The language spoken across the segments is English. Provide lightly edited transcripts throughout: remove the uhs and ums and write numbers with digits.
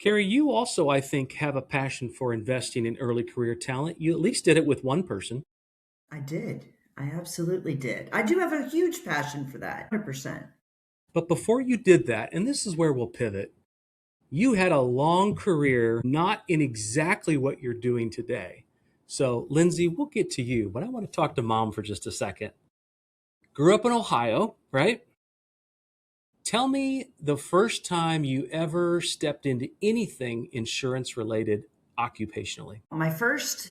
Carey, you also, I think, have a passion for investing in early career talent. You at least did it with one person. I did. I absolutely did. I do have a huge passion for that. 100%. But before you did that, and this is where we'll pivot, you had a long career not in exactly what you're doing today. So, Lindsay, we'll get to you, but I want to talk to Mom for just a second. Grew up in Ohio, right? Tell me the first time you ever stepped into anything insurance related occupationally. My first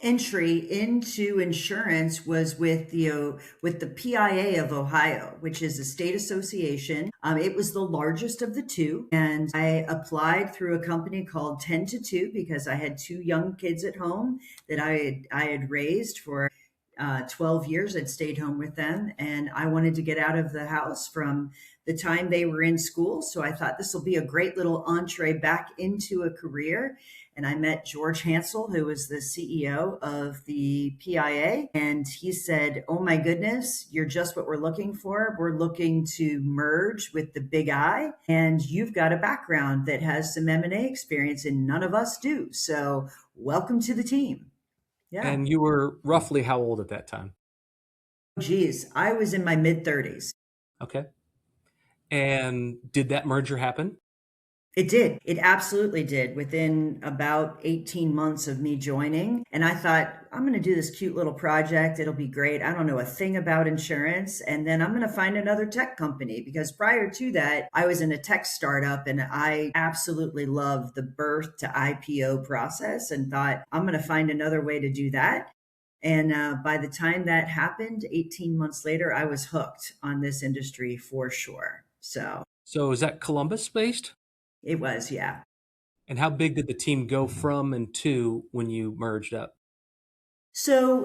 entry into insurance was with the PIA of Ohio, which is a state association. It was the largest of the two, and I applied through a company called 10 to 2 because I had two young kids at home that I had raised for 12 years. I'd stayed home with them, and I wanted to get out of the house from the time they were in school. So I thought this will be a great little entree back into a career. And I met George Hansel, who was the CEO of the PIA. And he said, "Oh my goodness, you're just what we're looking for. We're looking to merge with the big I. And you've got a background that has some M&A experience and none of us do. So welcome to the team." Yeah. And you were roughly how old at that time? Geez, I was in my mid 30s. Okay. And did that merger happen? It did. It absolutely did within about 18 months of me joining. And I thought, I'm going to do this cute little project. It'll be great. I don't know a thing about insurance. And then I'm going to find another tech company because prior to that, I was in a tech startup and I absolutely loved the birth to IPO process and thought, I'm going to find another way to do that. And by the time that happened, 18 months later, I was hooked on this industry for sure. So is that Columbus based? It was, yeah. And how big did the team go from and to when you merged up? So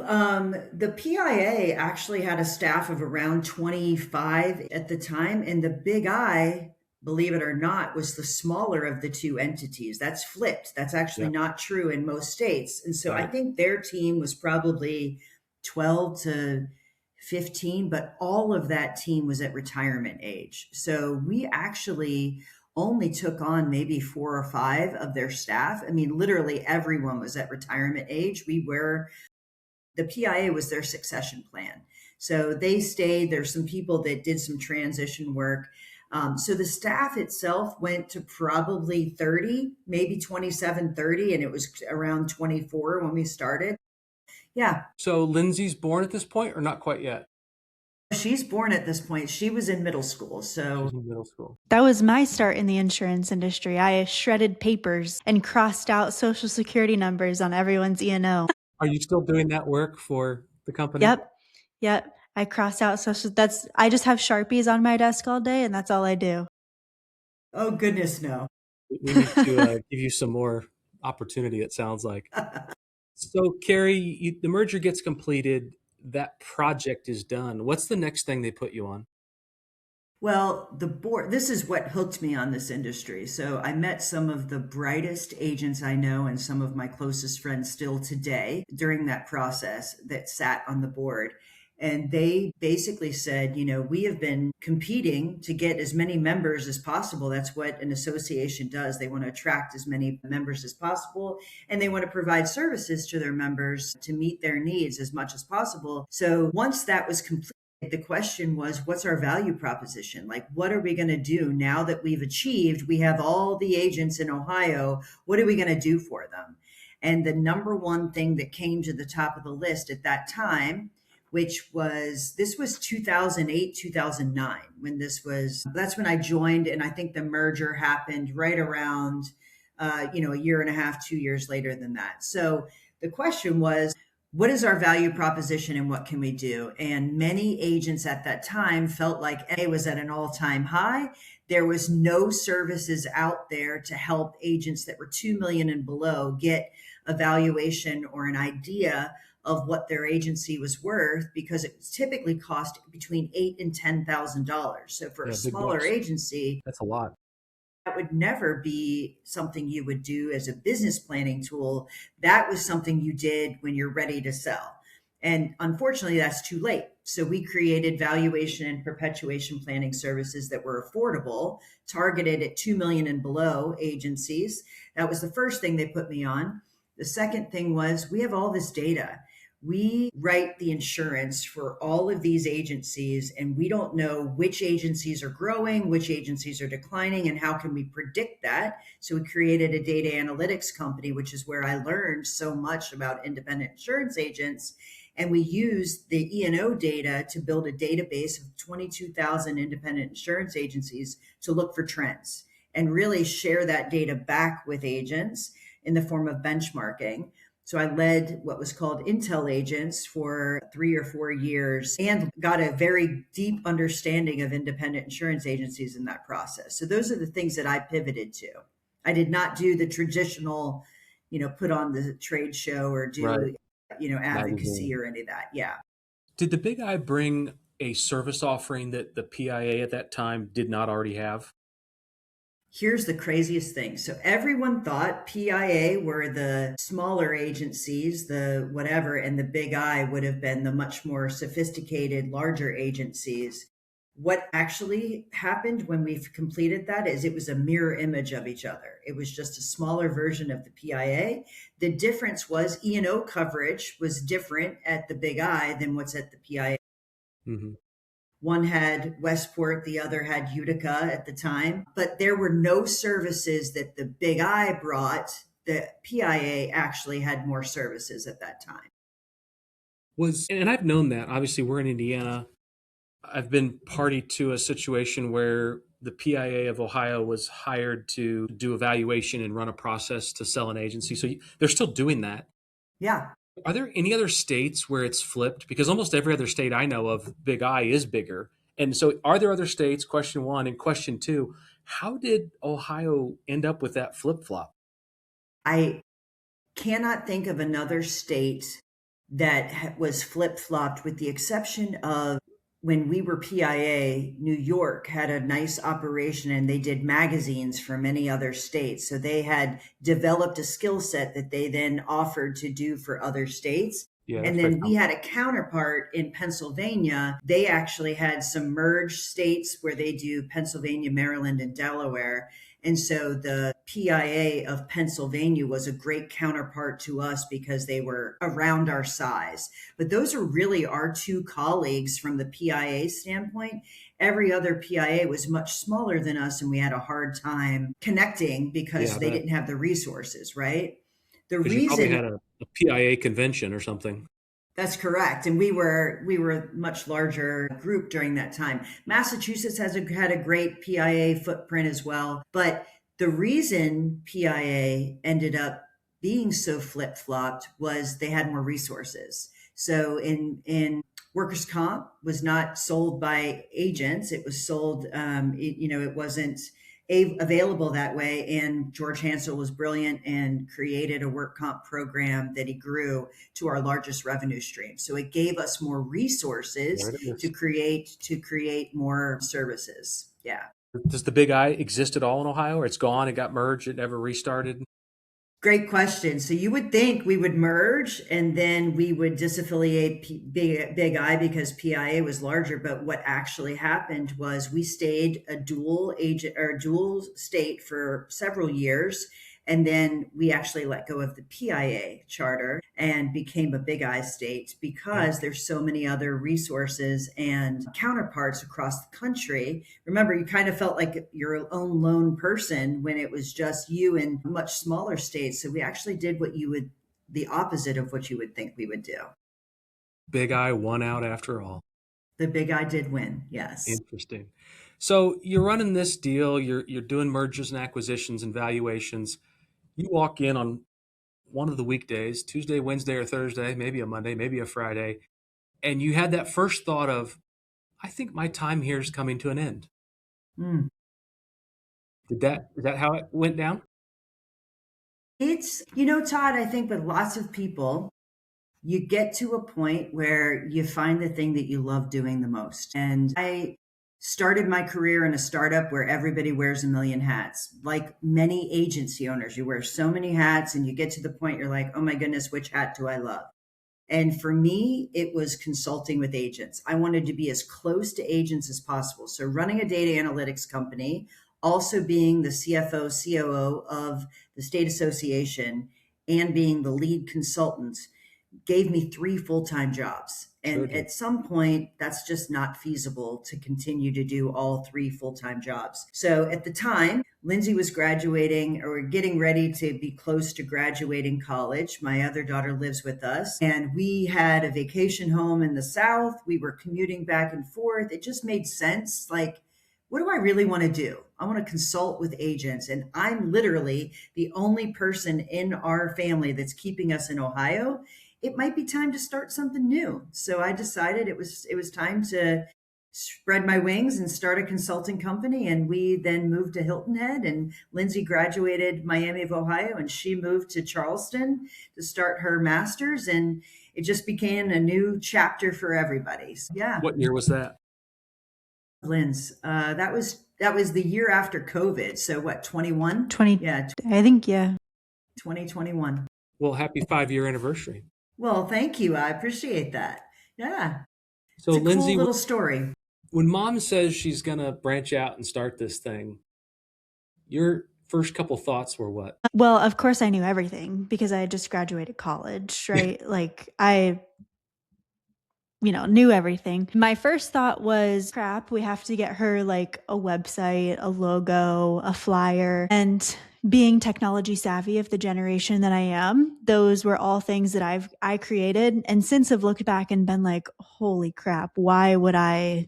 the PIA actually had a staff of around 25 at the time, and the Big I, believe it or not, was the smaller of the two entities. That's flipped. That's actually Yeah, not true in most states. And so I right. think their team was probably 12 to 15, but all of that team was at retirement age. So we actually only took on maybe 4 or 5 of their staff. I mean, literally everyone was at retirement age. The PIA was their succession plan. So they stayed. There's some people that did some transition work. So the staff itself went to probably 30, maybe 27, 30, and it was around 24 when we started. Yeah, So Lindsay's born at this point or not quite yet? she's born at this point. She was in middle school. So She's in middle school. That was my start in the insurance industry. I shredded papers and crossed out social security numbers on everyone's E&O. Are you still doing that work for the company? Yep. Yep. I crossed out social. I just have Sharpies on my desk all day and that's all I do. oh, goodness, no. We need to give you some more opportunity, it sounds like. So, Carey, the merger gets completed. That project is done. What's the next thing they put you on? Well, the board, this is what hooked me on this industry. So I met some of the brightest agents I know and some of my closest friends still today during that process that sat on the board. And they basically said, we have been competing to get as many members as possible. That's what an association does. They want to attract as many members as possible, and they want to provide services to their members to meet their needs as much as possible. So once that was complete, the question was, what's our value proposition? Like, what are we going to do now that we've achieved? We have all the agents in Ohio. What are we going to do for them? And the number one thing that came to the top of the list at that time, this was 2008, 2009, that's when I joined. And I think the merger happened right around, a year and a half, 2 years later than that. So the question was, what is our value proposition and what can we do? And many agents at that time felt like A was at an all-time high. There was no services out there to help agents that were 2 million and below get a valuation or an idea of what their agency was worth, because it typically cost between $8,000 and $10,000. So for a Yeah, big smaller bucks. agency, That's a lot. that would never be something you would do as a business planning tool. That was something you did when you're ready to sell. And unfortunately, that's too late. So we created valuation and perpetuation planning services that were affordable, targeted at 2 million and below agencies. That was the first thing they put me on. The second thing was we have all this data. We write the insurance for all of these agencies, and we don't know which agencies are growing, which agencies are declining, and how can we predict that. So we created a data analytics company, which is where I learned so much about independent insurance agents. And we used the E&O data to build a database of 22,000 independent insurance agencies to look for trends and really share that data back with agents in the form of benchmarking. So I led what was called Intel Agents for 3 or 4 years and got a very deep understanding of independent insurance agencies in that process. So those are the things that I pivoted to. I did not do the traditional, put on the trade show or Right. do, advocacy Magazine. or any of that. Yeah. Did the Big I bring a service offering that the PIA at that time did not already have? Here's the craziest thing. So everyone thought PIA were the smaller agencies, the whatever, and the Big I would have been the much more sophisticated, larger agencies. What actually happened when we've completed that is it was a mirror image of each other. It was just a smaller version of the PIA. The difference was E&O coverage was different at the Big I than what's at the PIA. Mm-hmm. One had Westport, the other had Utica at the time, but there were no services that the Big I brought. The PIA actually had more services at that time. And I've known that. Obviously, we're in Indiana. I've been party to a situation where the PIA of Ohio was hired to do evaluation and run a process to sell an agency. So they're still doing that. Yeah. Are there any other states where it's flipped? Because almost every other state I know of, Big I is bigger. And so are there other states? Question one. And question two, how did Ohio end up with that flip flop? I cannot think of another state that was flip flopped, with the exception of when we were PIA. New York had a nice operation and they did magazines for many other states. So they had developed a skill set that they then offered to do for other states. Yeah, And that's very then we had a counterpart in Pennsylvania. They actually had some merged states where they do Pennsylvania, Maryland, and Delaware. And so the PIA of Pennsylvania was a great counterpart to us because they were around our size. But those are really our two colleagues from the PIA standpoint. Every other PIA was much smaller than us, and we had a hard time connecting because they didn't have the resources, right? The because you probably reason had a PIA convention or something. That's correct. And we were a much larger group during that time. Massachusetts had a great PIA footprint as well. But the reason PIA ended up being so flip-flopped was they had more resources. So in workers' comp was not sold by agents. It was sold, it wasn't available that way. And George Hansel was brilliant and created a work comp program that he grew to our largest revenue stream. So it gave us more resources to create more services. Yeah. Does the Big I exist at all in Ohio, or it's gone? It got merged. It never restarted. Great question. So you would think we would merge and then we would disaffiliate Big I because PIA was larger. But what actually happened was we stayed a dual agent or dual state for several years. And then we actually let go of the PIA charter and became a Big I state because there's so many other resources and counterparts across the country. Remember, you kind of felt like your own lone person when it was just you in much smaller states. So we actually did the opposite of what you would think we would do. Big I won out after all. The Big I did win. Yes. Interesting. So you're running this deal. You're doing mergers and acquisitions and valuations. You walk in on one of the weekdays, Tuesday, Wednesday, or Thursday, maybe a Monday, maybe a Friday, and you had that first thought of, I think my time here is coming to an end. Mm. Is that how it went down? It's, Todd, I think with lots of people, you get to a point where you find the thing that you love doing the most. And I started my career in a startup where everybody wears a million hats. Like many agency owners, you wear so many hats and you get to the point you're like, oh my goodness, which hat do I love? And for me, it was consulting with agents. I wanted to be as close to agents as possible. So running a data analytics company, also being the CFO, COO of the state association, and being the lead consultant gave me 3 full-time jobs. Sure And did. at some point, that's just not feasible to continue to do all 3 full-time jobs. So at the time, Lindsay was graduating or getting ready to be close to graduating college. My other daughter lives with us, and we had a vacation home in the South. We were commuting back and forth. It just made sense. Like, what do I really want to do? I want to consult with agents, and I'm literally the only person in our family that's keeping us in Ohio. It might be time to start something new. So I decided it was time to spread my wings and start a consulting company. And we then moved to Hilton Head. And Lindsay graduated Miami of Ohio, and she moved to Charleston to start her master's. And it just became a new chapter for everybody. So, yeah, What year was that? Linz. That was the year after COVID. So what, 21? 20, Yeah, I think, yeah. 2021. Well, happy 5-year anniversary. Well, thank you. I appreciate that. Yeah. So, It's a cool Lindsay, little story. when mom says she's going to branch out and start this thing, your first couple thoughts were what? Well, of course I knew everything because I had just graduated college, right? Like I knew everything. My first thought was, crap, we have to get her like a website, a logo, a flyer. And being technology savvy of the generation that I am, those were all things that I created. And since I've looked back and been like, holy crap, why would I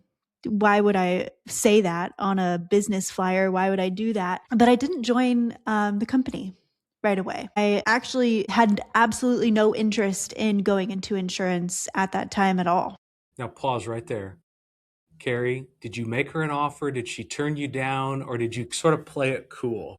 say that on a business flyer? Why would I do that? But I didn't join the company right away. I actually had absolutely no interest in going into insurance at that time at all. Now, pause right there. Carey, did you make her an offer? Did she turn you down, or did you sort of play it cool?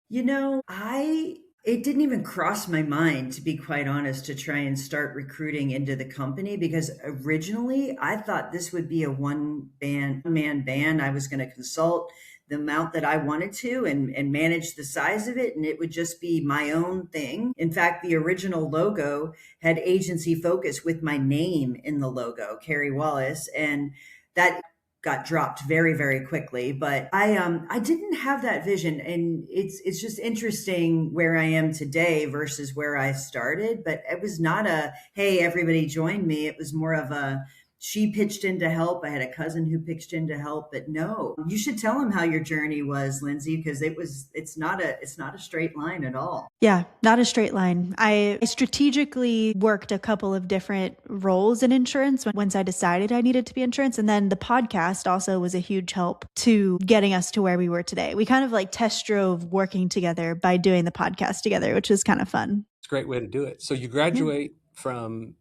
It didn't even cross my mind, to be quite honest, to try and start recruiting into the company, because originally I thought this would be a one man band. I was going to consult the amount that I wanted to and manage the size of it, and it would just be my own thing. In fact, the original logo had Agency Focus with my name in the logo, Carey Wallace, and that got dropped very, very quickly. But I didn't have that vision, and it's just interesting where I am today versus where I started. But it was not a, hey, everybody join me. It was more of a, she pitched in to help. I had a cousin who pitched in to help. But no, you should tell him how your journey was, Lindsay, because it's not a straight line at all. Yeah, not a straight line. I strategically worked a couple of different roles in insurance once I decided I needed to be insurance. And then the podcast also was a huge help to getting us to where we were today. We kind of like test drove working together by doing the podcast together, which is kind of fun. It's a great way to do it. So you graduate from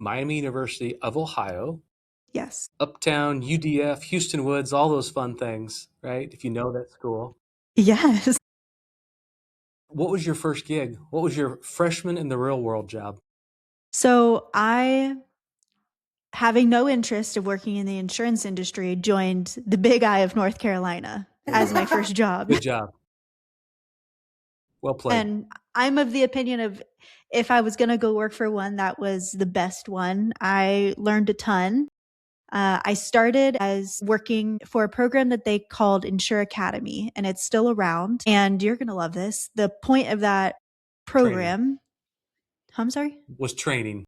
Miami University of Ohio. Yes. Uptown, UDF, Houston Woods, all those fun things, right? If you know that school. Yes. What was your first gig? What was your freshman in the real world job? So I, having no interest of working in the insurance industry, joined the Big I of North Carolina as my first job. Good job. Well played. And I'm of the opinion of, if I was going to go work for one, that was the best one. I learned a ton. I started as working for a program that they called Insure Academy, and it's still around. And you're going to love this. The point of that program, I'm sorry? Was training.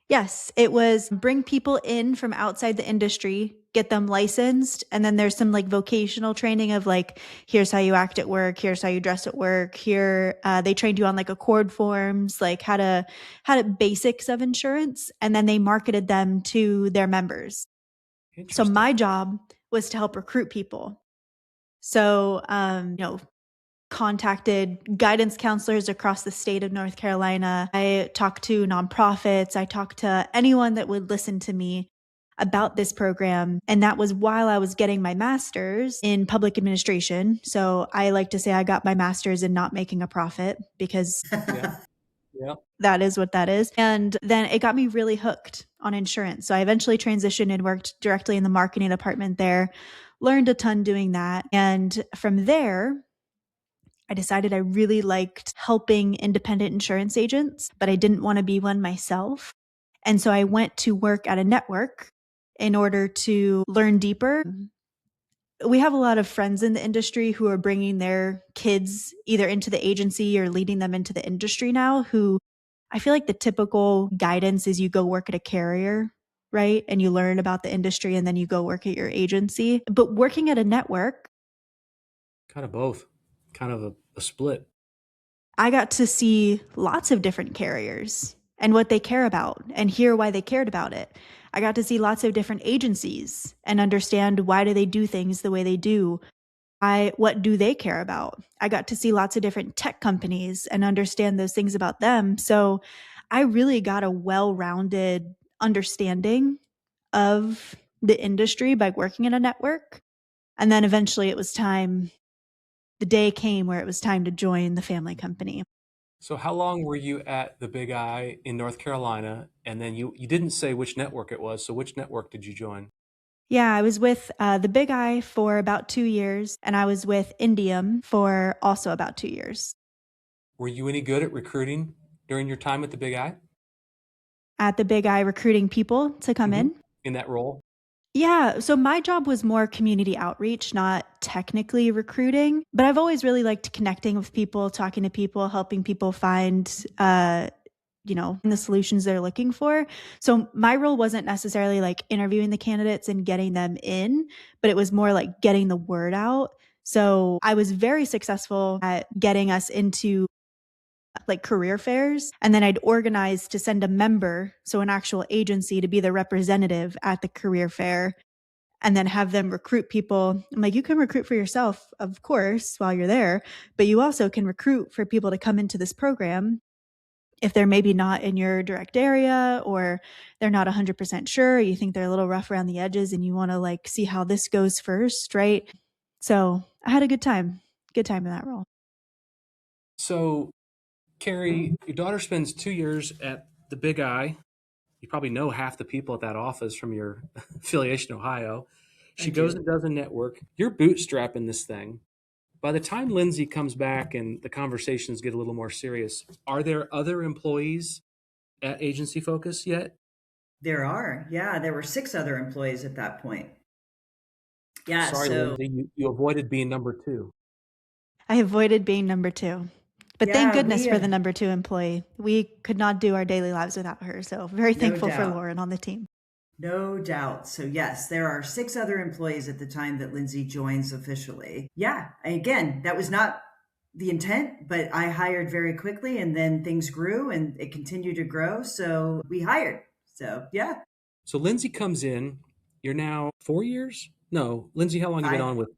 Yes, it was bring people in from outside the industry, get them licensed, and then there's some like vocational training of like, here's how you act at work, here's how you dress at work. Here, they trained you on like accord forms, like how to basics of insurance, and then they marketed them to their members. So my job was to help recruit people. So, contacted guidance counselors across the state of North Carolina. I talked to nonprofits. I talked to anyone that would listen to me about this program. And that was while I was getting my master's in public administration. So I like to say I got my master's in not making a profit, because Yeah. that is what that is. And then it got me really hooked on insurance. So I eventually transitioned and worked directly in the marketing department there, learned a ton doing that. And from there, I decided I really liked helping independent insurance agents, but I didn't want to be one myself. And so I went to work at a network in order to learn deeper. We have a lot of friends in the industry who are bringing their kids either into the agency or leading them into the industry now, who I feel like the typical guidance is you go work at a carrier, right? And you learn about the industry and then you go work at your agency. But working at a network, Kind of both, kind of a split. I got to see lots of different carriers and what they care about and hear why they cared about it. I got to see lots of different agencies and understand why do they do things the way they do. What do they care about? I got to see lots of different tech companies and understand those things about them. So I really got a well-rounded understanding of the industry by working in a network. And then eventually the day came where it was time to join the family company. So how long were you at the Big I in North Carolina? And then you didn't say which network it was. So which network did you join? Yeah, I was with the Big I for about 2 years, and I was with Indium for also about 2 years. Were you any good at recruiting during your time at the Big I? At the Big I, recruiting people to come in. In that role? Yeah, so my job was more community outreach, not technically recruiting, but I've always really liked connecting with people, talking to people, helping people find the solutions they're looking for. So my role wasn't necessarily like interviewing the candidates and getting them in, but it was more like getting the word out. So I was very successful at getting us into like career fairs. And then I'd organize to send a member, so an actual agency, to be the representative at the career fair and then have them recruit people. I'm like, you can recruit for yourself, of course, while you're there, but you also can recruit for people to come into this program if they're maybe not in your direct area or they're not 100% sure, you think they're a little rough around the edges and you want to like see how this goes first, right? So I had a good time in that role. So, Carey, your daughter spends 2 years at the Big I. You probably know half the people at that office from your affiliation, Ohio. I She goes do. and does a network. You're bootstrapping this thing. By the time Lindsay comes back and the conversations get a little more serious, are there other employees at Agency Focus yet? There are. Yeah, there were 6 other employees at that point. Yeah, Sorry, so Lindsay, you avoided being number two. I avoided being number two. But thank yeah, goodness we for the number two employee. We could not do our daily lives without her. So very no thankful for doubt. Lauren on the team. No doubt. So, yes, there are 6 other employees at the time that Lindsay joins officially. Yeah, again, that was not the intent, but I hired very quickly and then things grew and it continued to grow. So, we hired. So, yeah, So Lindsay comes in. You're now 4 years? No, Lindsay, how long you been five. on with?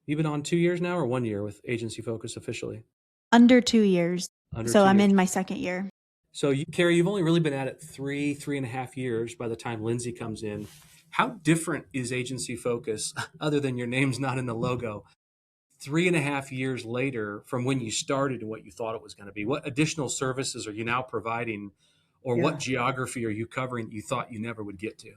You been on 2 years now or 1 year with Agency Focus officially? Under 2 years. Under So two I'm years. in my second year. So you, Carey, you've only really been at it three and a half years by the time Lindsay comes in. How different is Agency Focus, other than your name's not in the logo, 3.5 years later from when you started and what you thought it was going to be? What additional services are you now providing, or what Yeah. geography are you covering that you thought you never would get to?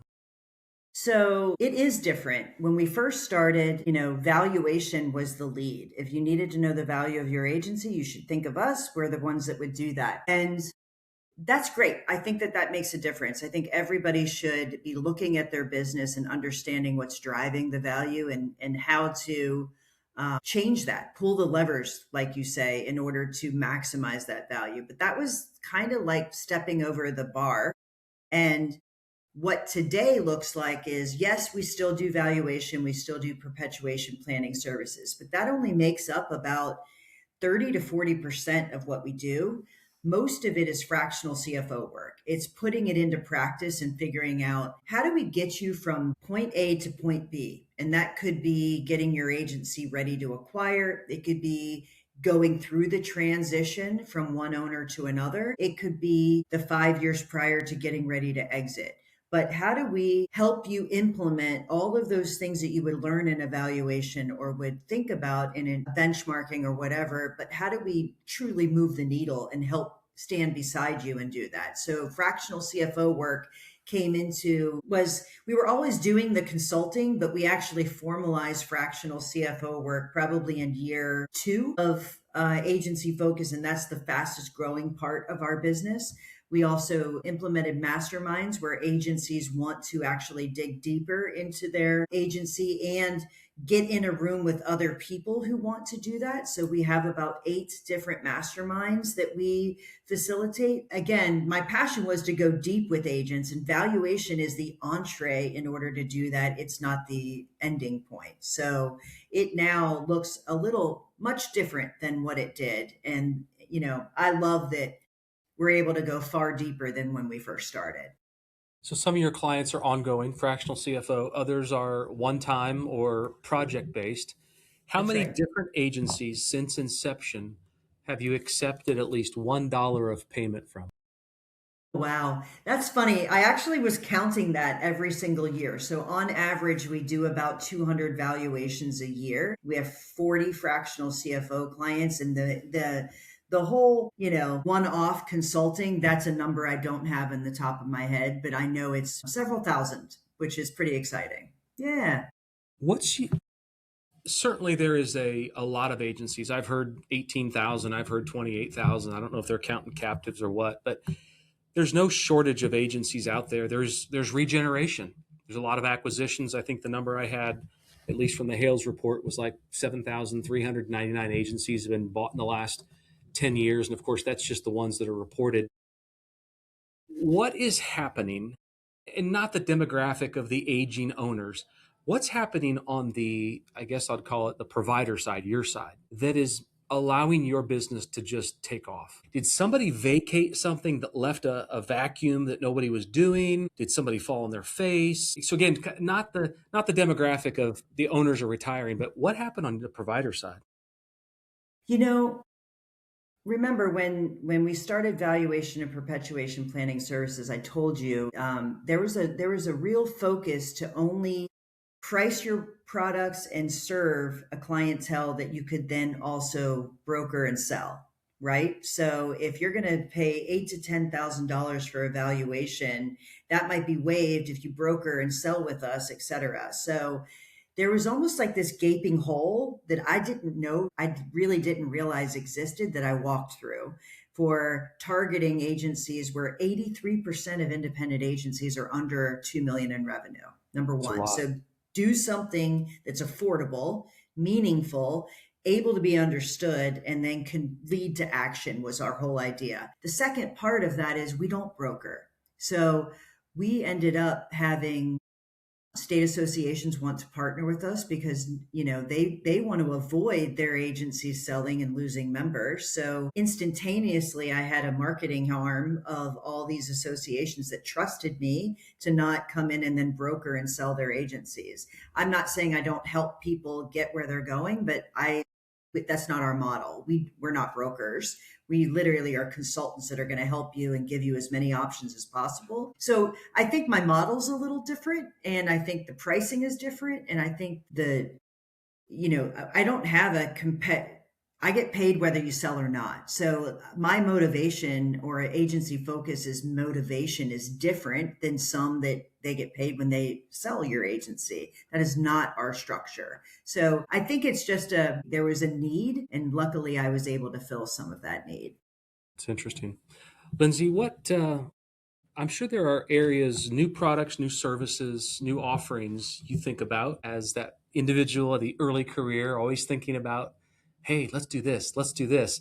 So it is different. When we first started, valuation was the lead. If you needed to know the value of your agency, you should think of us. We're the ones that would do that. And that's great. I think that that makes a difference. I think everybody should be looking at their business and understanding what's driving the value and how to change that, pull the levers, like you say, in order to maximize that value. But that was kind of like stepping over the bar. And what today looks like is yes, we still do valuation, we still do perpetuation planning services, but that only makes up about 30 to 40% of what we do. Most of it is fractional CFO work. It's putting it into practice and figuring out how do we get you from point A to point B? And that could be getting your agency ready to acquire. It could be going through the transition from one owner to another. It could be the 5 years prior to getting ready to exit. But how do we help you implement all of those things that you would learn in evaluation or would think about in a benchmarking or whatever? But how do we truly move the needle and help stand beside you and do that? So fractional CFO work came into was we were always doing the consulting, but we actually formalized fractional CFO work probably in year 2 of Agency Focus, and that's the fastest growing part of our business. We also implemented masterminds where agencies want to actually dig deeper into their agency and get in a room with other people who want to do that. So we have about 8 different masterminds that we facilitate. Again, my passion was to go deep with agents, and valuation is the entree in order to do that. It's not the ending point. So it now looks a little much different than what it did. And, I love that we're able to go far deeper than when we first started. So some of your clients are ongoing, fractional CFO, others are one time or project based. How That's many right. different agencies since inception have you accepted at least $1 of payment from? Wow, that's funny. I actually was counting that every single year. So on average, we do about 200 valuations a year. We have 40 fractional CFO clients, and the whole, one-off consulting, that's a number I don't have in the top of my head, but I know it's several thousand, which is pretty exciting. Yeah. What's you, Certainly there is a lot of agencies. I've heard 18,000, I've heard 28,000. I don't know if they're counting captives or what, but there's no shortage of agencies out there. There's regeneration. There's a lot of acquisitions. I think the number I had, at least from the Hales report, was like 7,399 agencies have been bought in the last 10 years. And of course, that's just the ones that are reported. What is happening, and not the demographic of the aging owners, what's happening on the, I guess I'd call it the provider side, your side, that is allowing your business to just take off? Did somebody vacate something that left a vacuum that nobody was doing? Did somebody fall on their face? So again, not the demographic of the owners are retiring, but what happened on the provider side? You know, Remember when we started valuation and perpetuation planning services, I told you there was a real focus to only price your products and serve a clientele that you could then also broker and sell. Right. So if you're going to pay $8,000 to $10,000 for a valuation, that might be waived if you broker and sell with us, et cetera. So there was almost like this gaping hole that I didn't know, I really didn't realize existed, that I walked through for targeting agencies where 83% of independent agencies are under 2 million in revenue. Number It's a one. lot. So do something that's affordable, meaningful, able to be understood, and then can lead to action was our whole idea. The second part of that is we don't broker. So we ended up having state associations want to partner with us because they want to avoid their agencies selling and losing members. So instantaneously I had a marketing arm of all these associations that trusted me to not come in and then broker and sell their agencies. I'm not saying I don't help people get where they're going, but that's not our model. We're not brokers. We literally are consultants that are going to help you and give you as many options as possible. So I think my model's a little different, and I think the pricing is different, and I think I don't have I get paid whether you sell or not. So my motivation or agency focus is motivation is different than some that they get paid when they sell your agency. That is not our structure. So I think it's just there was a need, and luckily I was able to fill some of that need. It's interesting. Lindsay, I'm sure there are areas, new products, new services, new offerings you think about as that individual at the early career, always thinking about, hey, let's do this, let's do this.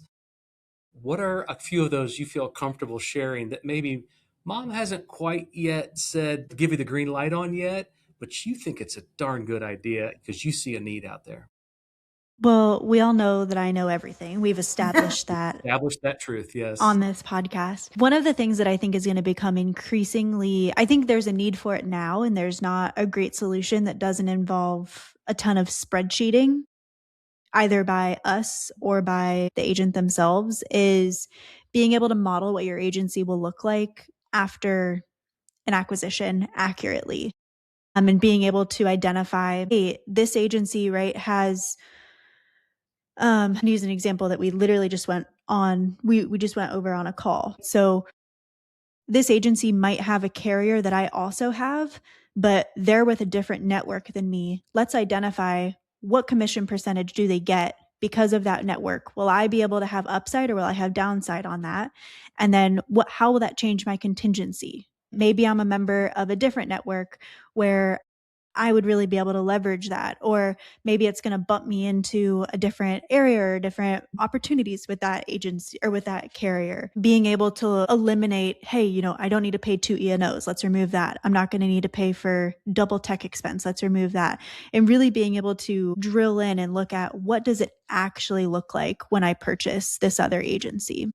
What are a few of those you feel comfortable sharing that maybe mom hasn't quite yet said, give you the green light on yet, but you think it's a darn good idea because you see a need out there? Well, we all know that I know everything. We've established that Establish that truth, yes. on this podcast. One of the things that I think is going to become increasingly, I think there's a need for it now, and there's not a great solution that doesn't involve a ton of spreadsheeting, either by us or by the agent themselves, is being able to model what your agency will look like after an acquisition accurately. And being able to identify, hey, this agency, right, has use an example that we literally just went on. We just went over on a call. So this agency might have a carrier that I also have, but they're with a different network than me. Let's identify what commission percentage do they get because of that network. Will I be able to have upside or will I have downside on that? And then how will that change my contingency? Maybe I'm a member of a different network where I would really be able to leverage that. Or maybe it's going to bump me into a different area or different opportunities with that agency or with that carrier. Being able to eliminate, hey, I don't need to pay 2 E&Os. Let's remove that. I'm not going to need to pay for double tech expense. Let's remove that. And really being able to drill in and look at what does it actually look like when I purchase this other agency.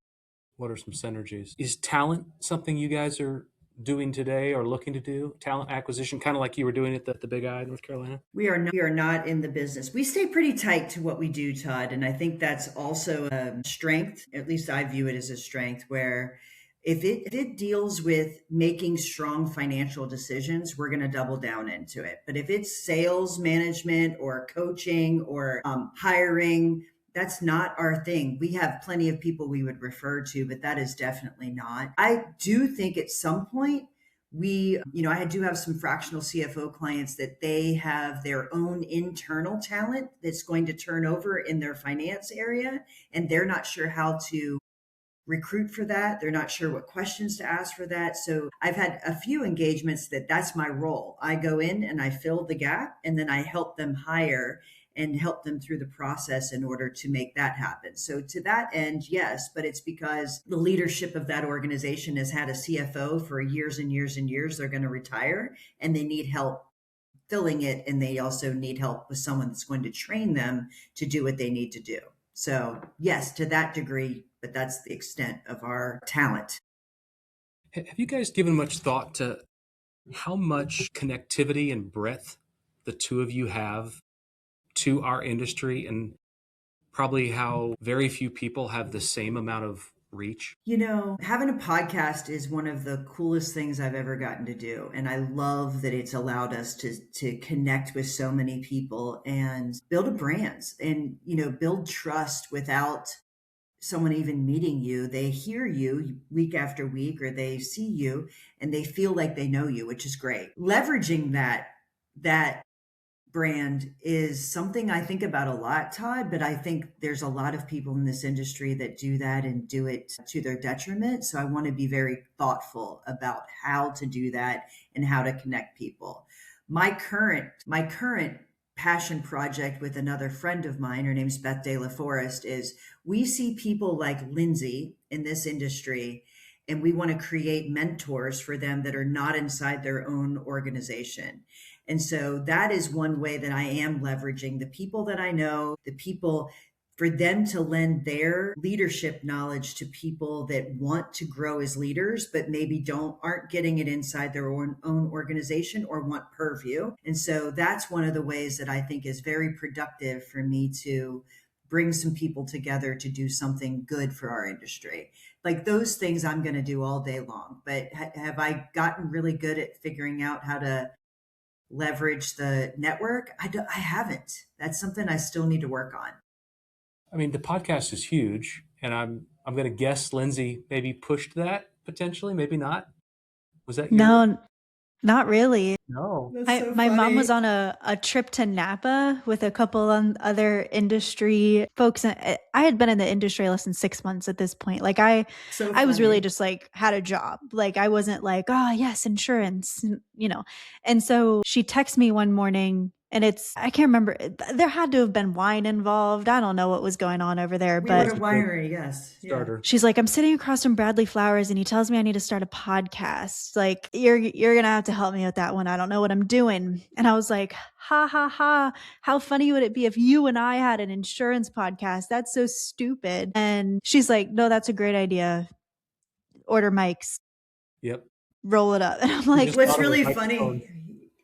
What are some synergies? Is talent something you guys are doing today or looking to do? Talent acquisition, kind of like you were doing it at the Big I in North Carolina? We are not in the business. We stay pretty tight to what we do, Todd. And I think that's also a strength. At least I view it as a strength where if it deals with making strong financial decisions, we're going to double down into it. But if it's sales management or coaching or hiring, that's not our thing. We have plenty of people we would refer to, but that is definitely not. I do think at some point I do have some fractional CFO clients that they have their own internal talent that's going to turn over in their finance area, and they're not sure how to recruit for that. They're not sure what questions to ask for that. So I've had a few engagements that's my role. I go in and I fill the gap, and then I help them hire and help them through the process in order to make that happen. So to that end, yes, but it's because the leadership of that organization has had a CFO for years and years and years. They're going to retire and they need help filling it. And they also need help with someone that's going to train them to do what they need to do. So yes, to that degree, but that's the extent of our talent. Have you guys given much thought to how much connectivity and breadth the two of you have to our industry, and probably how very few people have the same amount of reach? Having a podcast is one of the coolest things I've ever gotten to do. And I love that it's allowed us to connect with so many people and build a brand and, build trust without someone even meeting you. They hear you week after week, or they see you and they feel like they know you, which is great. Leveraging that brand is something I think about a lot, Todd, but I think there's a lot of people in this industry that do that and do it to their detriment. So I want to be very thoughtful about how to do that and how to connect people. My current passion project with another friend of mine, her name's Beth De La Forest, is we see people like Lindsay in this industry, and we want to create mentors for them that are not inside their own organization. And so that is one way that I am leveraging the people that I know, the people, for them to lend their leadership knowledge to people that want to grow as leaders, but maybe aren't getting it inside their own organization or want purview. And so that's one of the ways that I think is very productive for me to bring some people together to do something good for our industry. Like those things I'm going to do all day long. But have I gotten really good at figuring out how to leverage the network? I haven't. That's something I still need to work on. I mean, the podcast is huge, and I'm going to guess Lindsay maybe pushed that potentially, maybe not. Was that No, not really. No. My mom was on a trip to Napa with a couple of other industry folks. I had been in the industry less than 6 months at this point. Like I was really just like had a job. Like I wasn't like, oh yes, insurance, And so she texted me one morning, and I can't remember. There had to have been wine involved. I don't know what was going on over there, but a winery, yes. Starter. She's like, I'm sitting across from Bradley Flowers, and he tells me I need to start a podcast. Like, you're gonna have to help me with that one. I don't know what I'm doing. And I was like, ha ha ha. How funny would it be if you and I had an insurance podcast? That's so stupid. And she's like, no, that's a great idea. Order mics. Yep. Roll it up. And I'm like, what's really funny?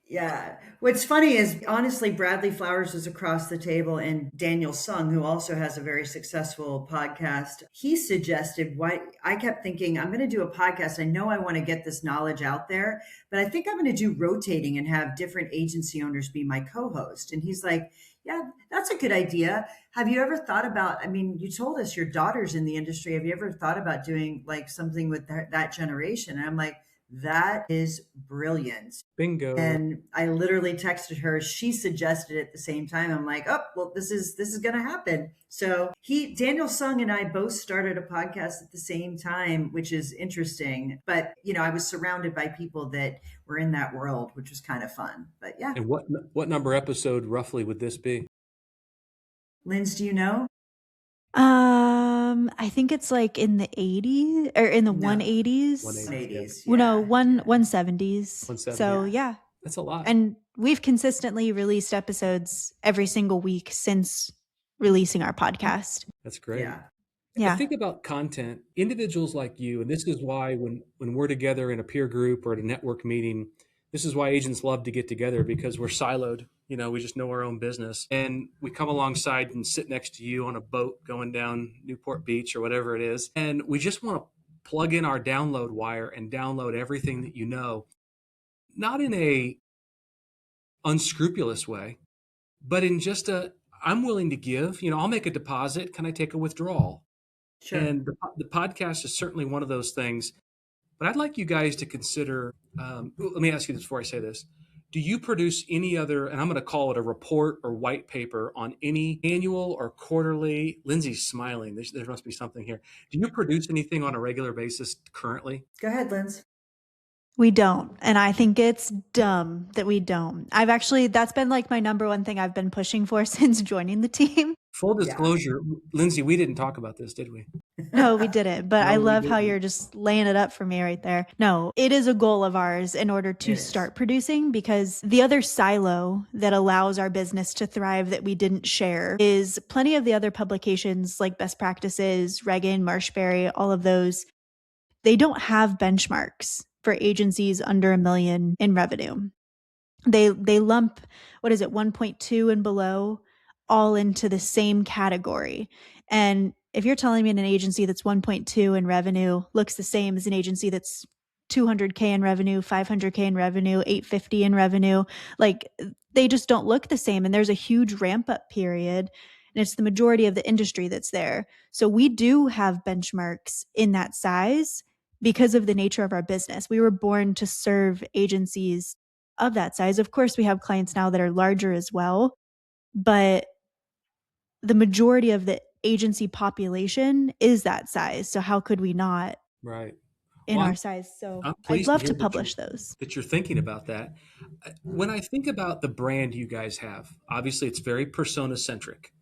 Yeah. What's funny is, honestly, Bradley Flowers was across the table, and Daniel Sung, who also has a very successful podcast, he suggested I kept thinking, I'm going to do a podcast. I know I want to get this knowledge out there, but I think I'm going to do rotating and have different agency owners be my co-host. And he's like, Yeah, that's a good idea. Have you ever thought about, I mean, you told us your daughter's in the industry. Have you ever thought about doing like something with that generation? And I'm like, that is brilliant. Bingo. And I literally texted her. She suggested it at the same time. I'm like, oh, well, this is going to happen. So Daniel Sung and I both started a podcast at the same time, which is interesting. But I was surrounded by people that were in that world, which was kind of fun. But yeah, And what number episode roughly would this be? Linz, do you know? I think it's like in the 80s or in the No, 180s. 180. Yeah. 180s. Well, no, Yeah, 170s. 170. So yeah. That's a lot. And we've consistently released episodes every single week since releasing our podcast. That's great. yeah. I Yeah. think about content, individuals like you, and this is why when we're together in a peer group or at a network meeting, this is why agents love to get together, because we're siloed. We just know our own business, and we come alongside and sit next to you on a boat going down Newport Beach or whatever it is, and we just want to plug in our download wire and download everything that you know, not in a unscrupulous way, but in just I'm willing to give. I'll make a deposit. Can I take a withdrawal? Sure. And the podcast is certainly one of those things. But I'd like you guys to consider. Let me ask you this before I say this. Do you produce any other, and I'm going to call it a report or white paper, on any annual or quarterly? Lindsay's smiling. There must be something here. Do you produce anything on a regular basis currently? Go ahead, Linz. We don't. And I think it's dumb that we don't. That's been like my number one thing I've been pushing for since joining the team. Full Yeah. disclosure, Lindsay, we didn't talk about this, did we? No, we didn't. But No, I we love how didn't. you're just laying it up for me right there. No, it is a goal of ours in order to It is. start producing, because the other silo that allows our business to thrive that we didn't share is plenty of the other publications like Best Practices, Reagan, Marshberry, all of those. They don't have benchmarks for agencies under $1 million in revenue. They lump, 1.2 and below, all into the same category. And if you're telling me an agency that's 1.2 in revenue looks the same as an agency that's 200K in revenue, 500K in revenue, 850 in revenue, like they just don't look the same. And there's a huge ramp up period. And it's the majority of the industry that's there. So we do have benchmarks in that size because of the nature of our business. We were born to serve agencies of that size. Of course, we have clients now that are larger as well, but the majority of the agency population is that size. So how could we not Right. in Well, our size? So I'm I'd pleased love hear to that publish those. that you're thinking about that. When I think about the brand you guys have, obviously it's very persona centric.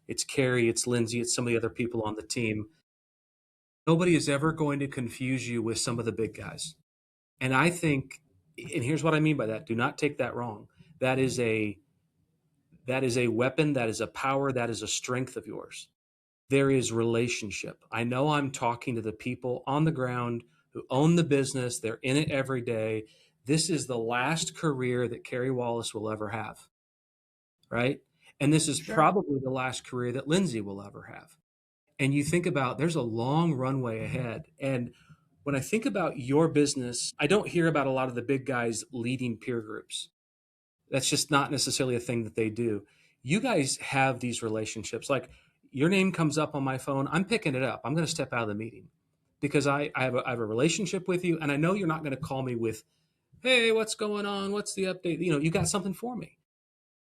It's Carey, it's Lindsay, it's some of the other people on the team. Nobody is ever going to confuse you with some of the big guys. And I think, and here's what I mean by that. Do not take that wrong. That is a weapon, that is a power, that is a strength of yours. There is relationship. I know I'm talking to the people on the ground who own the business. They're in it every day. This is the last career that Carey Wallace will ever have, right? And this is Sure. probably the last career that Lindsay will ever have. And you think about, there's a long runway ahead. And when I think about your business, I don't hear about a lot of the big guys leading peer groups. That's just not necessarily a thing that they do. You guys have these relationships. Like, your name comes up on my phone, I'm picking it up. I'm going to step out of the meeting because I have a relationship with you, and I know you're not going to call me with, hey, what's going on? What's the update? You got something for me.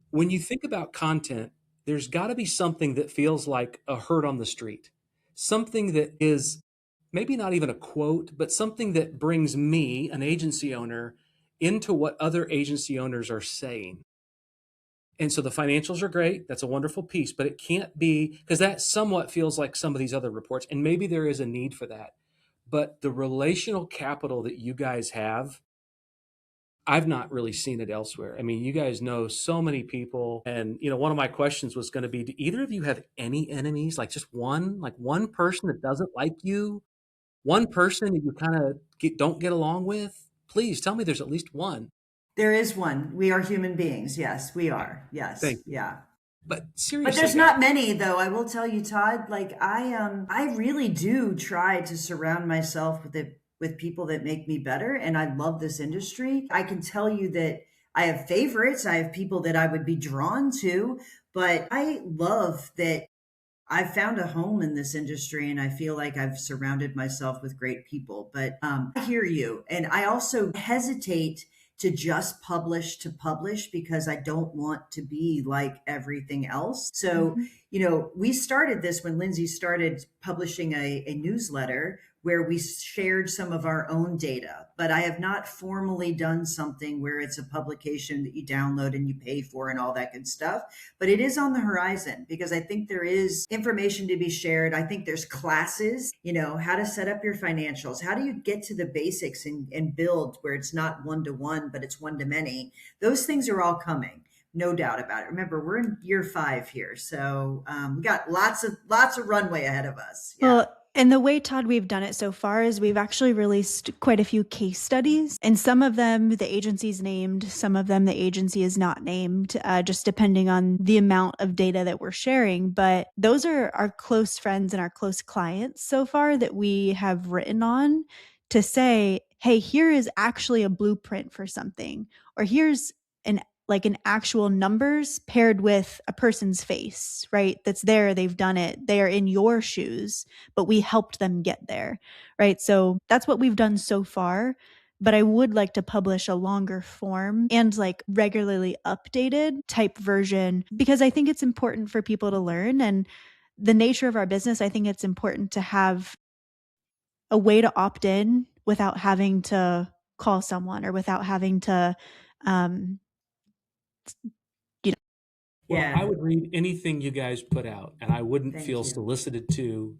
When you think about content, there's got to be something that feels like a hurt on the street, something that is maybe not even a quote, but something that brings me, an agency owner, into what other agency owners are saying. And so the financials are great. That's a wonderful piece, but it can't be, because that somewhat feels like some of these other reports, and maybe there is a need for that. But the relational capital that you guys have, I've not really seen it elsewhere. I mean, you guys know so many people. And, one of my questions was going to be, do either of you have any enemies? Like just one person that doesn't like you, one person that you kind of don't get along with? Please tell me there's at least one. There is one. We are human beings. Yes, we are. Thank Yes. you. Yeah. But But seriously, there's guys, not many though. I will tell you, Todd, like I really do try to surround myself with people that make me better, and I love this industry. I can tell you that I have favorites. I have people that I would be drawn to, but I love that I've found a home in this industry and I feel like I've surrounded myself with great people. But I hear you. And I also hesitate to just publish to publish because I don't want to be like everything else. So, Mhm. we started this when Lindsay started publishing a newsletter where we shared some of our own data, but I have not formally done something where it's a publication that you download and you pay for and all that good stuff. But it is on the horizon because I think there is information to be shared. I think there's classes, how to set up your financials. How do you get to the basics and build where it's not one to one, but it's one to many? Those things are all coming. No doubt about it. Remember, we're in year 5 here, so we got lots of runway ahead of us. Yeah. Well, and the way, Todd, we've done it so far is we've actually released quite a few case studies, and some of them the agency's named, some of them the agency is not named, just depending on the amount of data that we're sharing. But those are our close friends and our close clients so far that we have written on to say, hey, here is actually a blueprint for something, or here's an actual numbers paired with a person's face, right? That's there, they've done it, they are in your shoes, but we helped them get there, right? So that's what we've done so far. But I would like to publish a longer form and like regularly updated type version because I think it's important for people to learn. And the nature of our business, I think it's important to have a way to opt in without having to call someone or without having to, um, you know, Well, I Yeah. would read anything you guys put out, and I wouldn't Thank feel you. solicited to.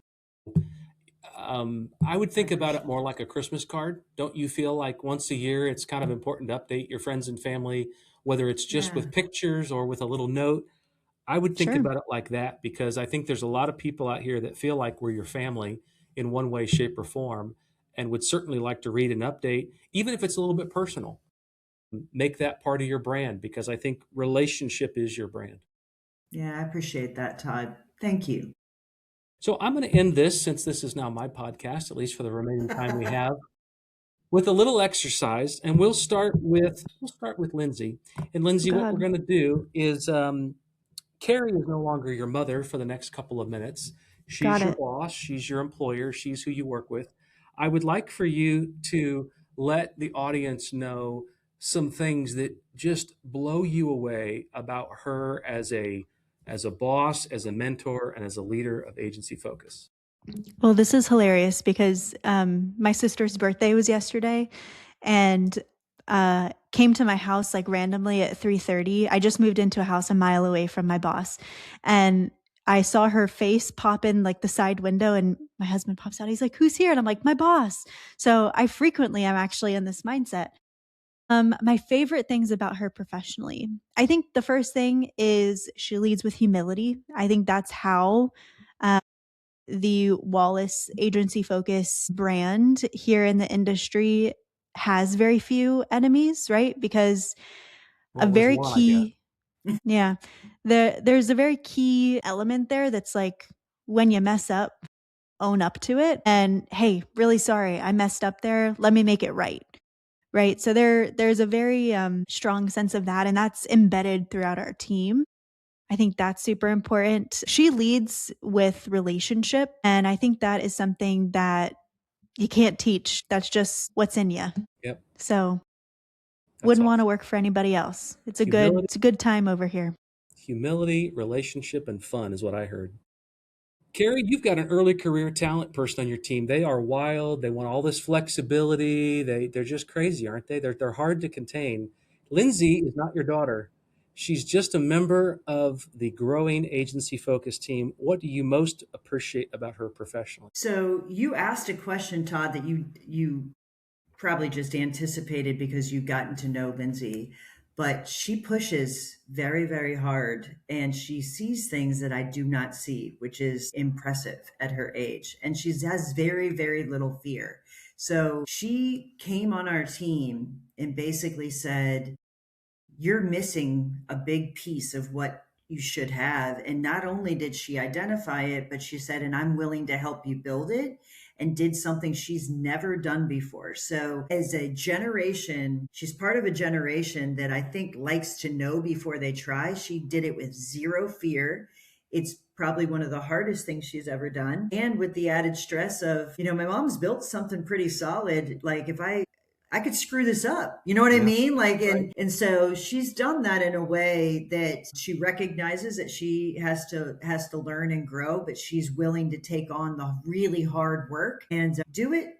I would I think about it appreciate more like a Christmas card. Don't you feel like once a year it's kind of important to update your friends and family, whether it's just Yeah. with pictures or with a little note? I would think sure. about it like that because I think there's a lot of people out here that feel like we're your family in one way, shape, or form, and would certainly like to read an update, even if it's a little bit personal. Make that part of your brand because I think relationship is your brand. Yeah, I appreciate that, Todd. Thank you. So I'm going to end this since this is now my podcast, at least for the remaining time we have, with a little exercise, and we'll start with Lindsay. And Oh, Lindsay, what we're God. going to do is Carey is no longer your mother for the next couple of minutes. She's Got your it. boss, she's your employer, she's who you work with. I would like for you to let the audience know some things that just blow you away about her as a boss, as a mentor, and as a leader of Agency Focus. Well, this is hilarious because my sister's birthday was yesterday and came to my house like randomly at 3:30. I just moved into a house a mile away from my boss, and I saw her face pop in like the side window, and my husband pops out. He's like, "Who's here?" And I'm like, "My boss." So I frequently am actually in this mindset. My favorite things about her professionally. I think the first thing is she leads with humility. I think that's how the Wallace Agency Focus brand here in the industry has very few enemies, right? Because a Well, it was very one, I guess. key, yeah, there's a very key element there that's like when you mess up, own up to it and hey, really sorry, I messed up there. Let me make it right. Right. So there's a very strong sense of that, and that's embedded throughout our team. I think that's super important. She leads with relationship, and I think that is something that you can't teach. That's just what's in you. Yep, So, that's wouldn't want to awesome. work for anybody else. Humility, It's a good time over here. humility, relationship, and fun is what I heard. Carrie, you've got an early career talent person on your team. They are wild. They want all this flexibility. They're just crazy, aren't they? They're hard to contain. Lindsay is not your daughter. She's just a member of the growing agency focus team. What do you most appreciate about her professionally? So you asked a question, Todd, that you probably just anticipated because you've gotten to know Lindsay, but she pushes very, very hard and she sees things that I do not see, which is impressive at her age. And she has very, very little fear. So she came on our team and basically said, you're missing a big piece of what you should have. And not only did she identify it, but she said, and I'm willing to help you build it. and did something she's never done before. So as a generation, she's part of a generation that I think likes to know before they try. She did it with zero fear. It's probably one of the hardest things she's ever done. And with the added stress of, my mom's built something pretty solid. Like if I could screw this up. You know what I mean? Like, and so she's done that in a way that she recognizes that she has to learn and grow, but she's willing to take on the really hard work and do it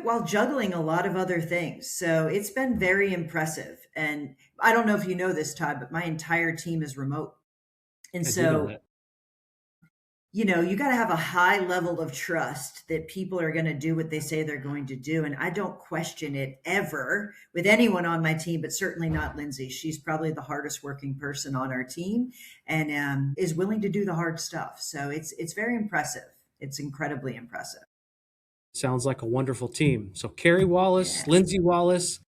while juggling a lot of other things. So it's been very impressive. And I don't know if you know this, Todd, but my entire team is remote. And so you got to have a high level of trust that people are going to do what they say they're going to do. And I don't question it ever with anyone on my team, but certainly not Lindsay. She's probably the hardest working person on our team and is willing to do the hard stuff. So it's very impressive. It's incredibly impressive. Sounds like a wonderful team. So Carey Wallace, Lindsay Wallace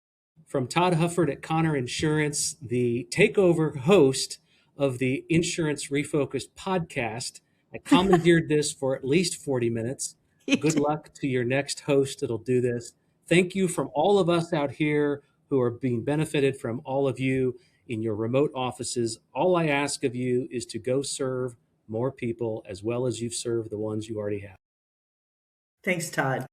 from Todd Hufford at Connor Insurance, the takeover host of the Insurance Refocused podcast. I commandeered this for at least 40 minutes. Good luck to your next host that'll do this. Thank you from all of us out here who are being benefited from all of you in your remote offices. All I ask of you is to go serve more people as well as you've served the ones you already have. Thanks, Todd.